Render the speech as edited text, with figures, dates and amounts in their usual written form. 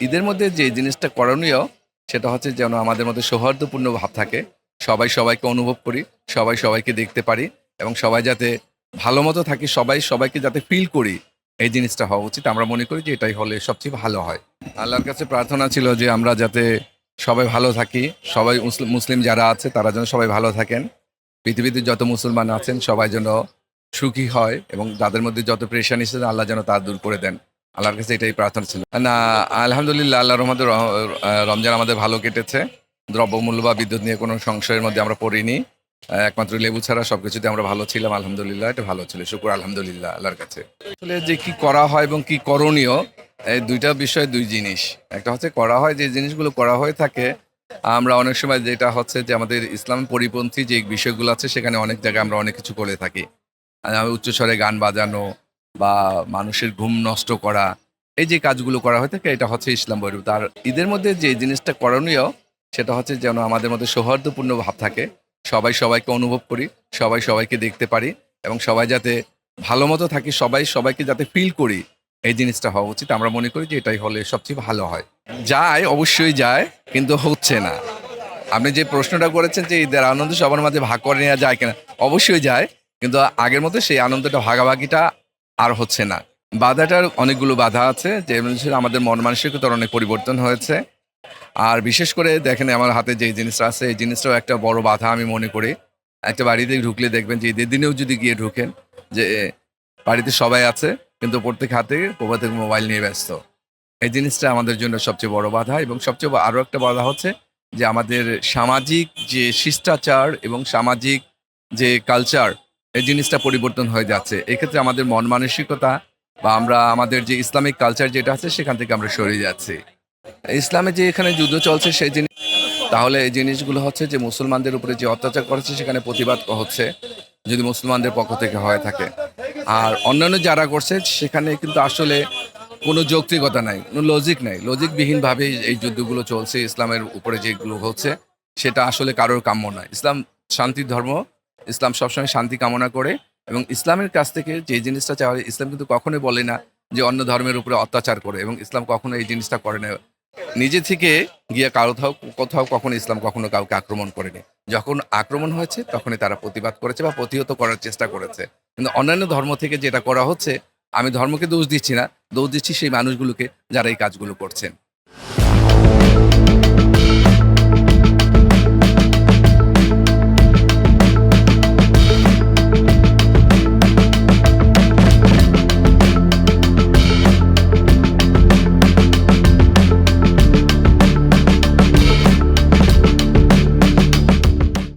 ঈদের মধ্যে যে জিনিসটা করণীয় সেটা হচ্ছে যেন আমাদের মধ্যে সৌহার্দ্যপূর্ণ ভাব থাকে। সবাই সবাইকে অনুভব করি, সবাই সবাইকে দেখতে পারি এবং সবাই যাতে ভালো মতো থাকি, সবাই সবাইকে যাতে ফিল করি, এই জিনিসটা হওয়া উচিত। আমরা মনে করি যে এটাই হলে সবচেয়ে ভালো হয়। আল্লাহর কাছে প্রার্থনা ছিল যে আমরা যাতে সবাই ভালো থাকি, সবাই মুসলিম যারা আছে তারা যেন সবাই ভালো থাকেন। পৃথিবীতে যত মুসলমান আছেন সবাই যেন সুখী হয় এবং তাদের মধ্যে যত পেরেশানি এসেছে আল্লাহ যেন তা দূর করে দেন। আল্লাহর কাছে এটাই প্রার্থনা ছিল। না, আলহামদুলিল্লাহ আল্লাহর রহমতে রমজান আমাদের ভালো কেটেছে। দ্রব্যমূল্য বা বিদ্যুৎ নিয়ে কোনো সংশয়ের মধ্যে আমরা পড়িনি। একমাত্র লেবু ছাড়া সবকিছুতে আমরা ভালো ছিলাম। আলহামদুলিল্লাহ, এটা ভালো ছিল। শুকর আলহামদুলিল্লাহ আল্লাহর কাছে। আসলে যে কি করা হয় এবং কি করণীয়, এই দুইটা বিষয় দুই জিনিস। একটা হচ্ছে করা হয়, যে জিনিসগুলো করা হয়ে থাকে আমরা অনেক সময় যেটা হচ্ছে যে আমাদের ইসলাম পরিপন্থী যে বিষয়গুলো আছে সেখানে অনেক জায়গায় আমরা অনেক কিছু করে থাকি। উচ্চস্বরে গান বাজানো বা মানুষের ঘুম নষ্ট করা, এই যে কাজগুলো করা হয়ে থাকে এটা হচ্ছে ইসলাম বহির্ভূত। আর ঈদের মধ্যে যে জিনিসটা করণীয় সেটা হচ্ছে যেন আমাদের মধ্যে সৌহার্দ্যপূর্ণ ভাব থাকে, সবাই সবাইকে অনুভব করি, সবাই সবাইকে দেখতে পারি এবং সবাই যাতে ভালো মতো থাকি, সবাই সবাইকে যাতে ফিল করি, এই জিনিসটা হওয়া উচিত। আমরা মনে করি যে এটাই হলে সবচেয়ে ভালো হয়। যায়, অবশ্যই যায়, কিন্তু হচ্ছে না। আপনি যে প্রশ্নটা করেছেন যে ঈদের আনন্দ সবার মাঝে ভাগ করে নেওয়া যায় কিনা, অবশ্যই যায়, কিন্তু আগের মতো সেই আনন্দটা ভাগাভাগিটা আর হচ্ছে না। বাধাটার অনেকগুলো বাধা আছে, যে আমাদের মন মানসিকতার অনেক পরিবর্তন হয়েছে। আর বিশেষ করে দেখেন আমার হাতে যে জিনিসটা আছে এই জিনিসটাও একটা বড় বাধা আমি মনে করি। একটা বাড়িতে ঢুকলে দেখবেন যে ঈদের দিনেও যদি গিয়ে ঢুকেন যে বাড়িতে সবাই আছে কিন্তু প্রত্যেক হাতে প্রত্যেক মোবাইল নিয়ে ব্যস্ত। এই জিনিসটা আমাদের জন্য সবচেয়ে বড় বাধা এবং সবচেয়ে আরও একটা বাধা হচ্ছে যে আমাদের সামাজিক যে শিষ্টাচার এবং সামাজিক যে কালচার, এই জিনিসটা পরিবর্তন হয়ে যাচ্ছে। এক্ষেত্রে আমাদের মন মানসিকতা বা আমরা আমাদের যে ইসলামিক কালচার যেটা আছে সেখান থেকে আমরা সরে যাচ্ছি। ইসলামে যে এখানে যুদ্ধ চলছে সেই জিনিস, তাহলে এই জিনিসগুলো হচ্ছে যে মুসলমানদের উপরে যে অত্যাচার করেছে সেখানে প্রতিবাদ হচ্ছে, যদি মুসলমানদের পক্ষ থেকে হয়ে থাকে। আর অন্যান্য যারা করছে সেখানে কিন্তু আসলে কোনো যৌক্তিকতা নাই, কোনো লজিক নাই। লজিকবিহীনভাবে এই যুদ্ধগুলো চলছে, ইসলামের উপরে যেগুলো হচ্ছে সেটা আসলে কারোর কাম্য নয়। ইসলাম শান্তির ধর্ম, ইসলাম সবসময় শান্তি কামনা করে এবং ইসলামের কাছ থেকে যে জিনিসটা চাওয়া হয়, ইসলাম কিন্তু কখনোই বলে না যে অন্য ধর্মের উপরে অত্যাচার করে, এবং ইসলাম কখনো এই জিনিসটা করে না। নিজে থেকে গিয়ে কোথাও কোথাও কখনো ইসলাম কখনো কাউকে আক্রমণ করেনি। যখন আক্রমণ হয়েছে তখনই তারা প্রতিবাদ করেছে বা প্রতিহত করার চেষ্টা করেছে। কিন্তু অন্যান্য ধর্ম থেকে যেটা করা হচ্ছে, আমি ধর্মকে দোষ দিচ্ছি না, দোষ দিচ্ছি সেই মানুষগুলোকে যারা এই কাজগুলো করছেন।